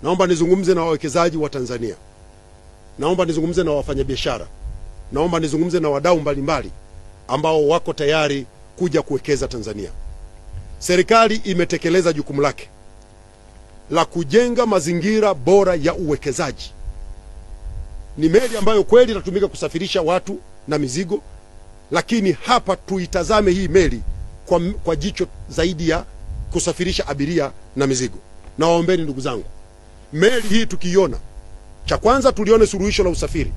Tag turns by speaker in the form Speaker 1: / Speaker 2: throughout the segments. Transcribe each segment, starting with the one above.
Speaker 1: naomba nizungumze na wawekezaji wa Tanzania, naomba nizungumze na wafanyabiashara, naomba nizungumze na wadau mbalimbali ambao wako tayari kuja kuwekeza Tanzania. Serikali imetekeleza jukumu lake la kujenga mazingira bora ya uwekezaji. Ni meli ambayo kweli inatumika kusafirisha watu na mizigo, lakini hapa tuitazame hii meli kwa jicho zaidi ya kusafirisha abiria na mizigo. Na waombeni ndugu zangu, meli hii tukiiona, cha kwanza tulione suluhisho la usafiri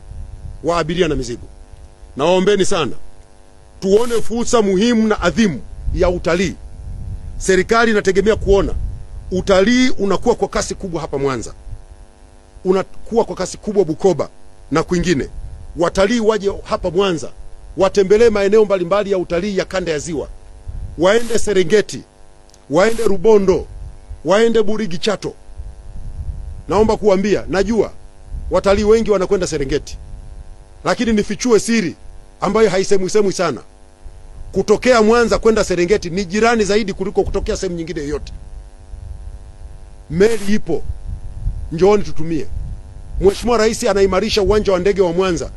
Speaker 1: wa abiria na mizigo. Na waombeni sana tuone fursa muhimu na adhimu ya utalii. Serikali inategemea kuona utalii unakuwa kwa kasi kubwa hapa Mwanza, unakuwa kwa kasi kubwa Bukoba na kwingine. Watalii waje hapa Mwanza, watembelee maeneo mbalimbali ya utalii ya kanda ya Ziwa, waende Serengeti, waende Rubondo, waende Burigi Chato. Naomba kuambia, najua watalii wengi wanakwenda Serengeti, lakini nifichue siri ambayo haisemwi sana. Kutokea Mwanza kwenda Serengeti ni jirani zaidi kuliko kutokea sehemu nyingine yoyote. Meli ipo, njooni tutumie. Mheshimiwa Rais anaimarisha uwanja wa ndege wa Mwanza.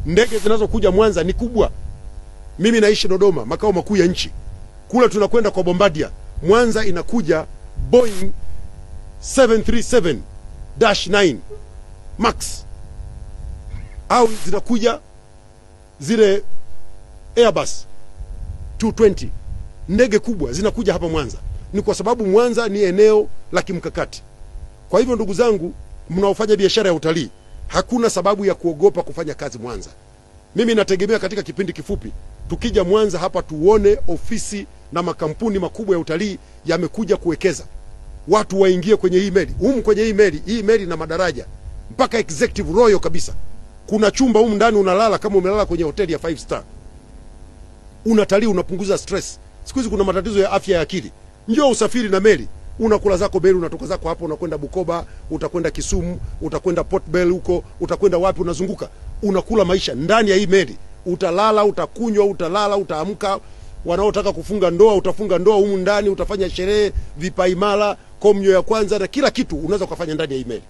Speaker 1: Ndege zinazokuja Mwanza ni kubwa. Mimi naishi Dodoma, makao makuu ya nchi. Kule tunakwenda kwa Bombardier. Mwanza inakuja Boeing 737-9 Max, au zinakuja zile Airbus 220. Ndege kubwa zinakuja hapa Mwanza. Ni kwa sababu Mwanza ni eneo la kimkakati. Kwa hivyo ndugu zangu, mnaofanya biashara ya utalii, hakuna sababu ya kuogopa kufanya kazi Mwanza. Mimi nategemea katika kipindi kifupi tukija Mwanza hapa tuone ofisi na makampuni makubwa ya utalii yamekuja kuwekeza. Watu waingie kwenye hii meli. Kwenye hii meli na madaraja mpaka executive royal kabisa. Kuna chumba ndani unalala kama umelala kwenye hoteli ya 5 star. Unatalii, unapunguza stress. Siku hizi kuna matatizo ya afya ya akili. Njoo usafiri na meli. Unakula zako meli, unatoka zako hapo, unakwenda Bukoba, utakwenda Kisumu, utakwenda Port Bell huko, utakwenda wapi, unazunguka. Unakula maisha ndani ya hii meli. Utalala, utakunywa, utalala, utaamka. Wanaotaka kufunga ndoa, utafunga ndoa humu ndani, utafanya sherehe, vipaimara, komnyo ya kwanza na kila kitu unaweza kufanya ndani ya hii meli.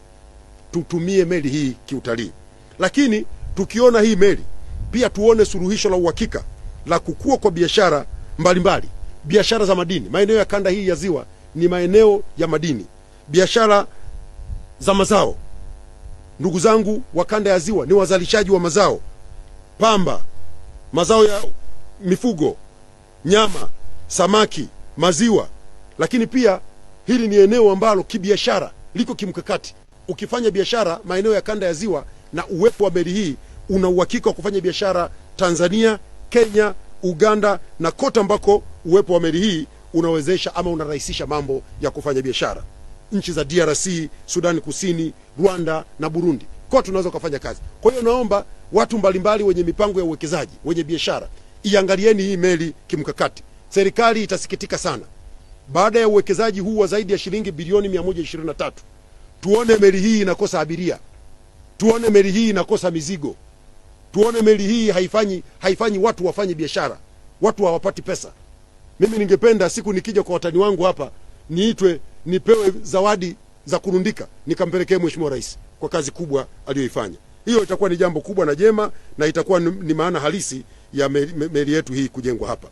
Speaker 1: Tutumie meli hii kiutalii. Lakini tukiona hii meli, pia tuone suluhisho la uhakika la kukua kwa biashara mbalimbali. Biashara za madini. Maeneo ya kanda hii ya Ziwa ni maeneo ya madini. Biashara za mazao. Ndugu zangu wa kanda ya Ziwa ni wazalishaji wa mazao. Pamba, mazao ya mifugo, nyama, samaki, maziwa. Lakini pia hili ni eneo ambalo kibiashara liko kimkakati. Ukifanya biashara maeneo ya kanda ya Ziwa na uwepo wa meli hii, una uhakika wa kufanya biashara Tanzania, Kenya, Uganda na kote ambako uwepo wa meli hii unawezesha ama unarahisisha mambo ya kufanya biashara. Nchi za DRC, Sudan Kusini, Rwanda na Burundi, kote tunaweza kufanya kazi. Kwa hiyo naomba watu mbalimbali wenye mipango ya uwekezaji, wenye biashara, iangalieni hii meli kimkakati. Serikali itasikitika sana baada ya uwekezaji huu wa zaidi ya shilingi bilioni 123. Tuone meli hii inakosa abiria. Tuone meli hii inakosa mizigo. Tuone meli hii haifanyi watu wafanye biashara. Watu hawapati pesa. Mimi ningependa siku nikija kwa watani wangu hapa, nipewe zawadi za kurundika, nikampelekee Mheshimiwa Rais kwa kazi kubwa aliyoifanya. Hiyo itakuwa ni jambo kubwa na jema, na itakuwa ni maana halisi ya meli yetu hii kujengwa hapa.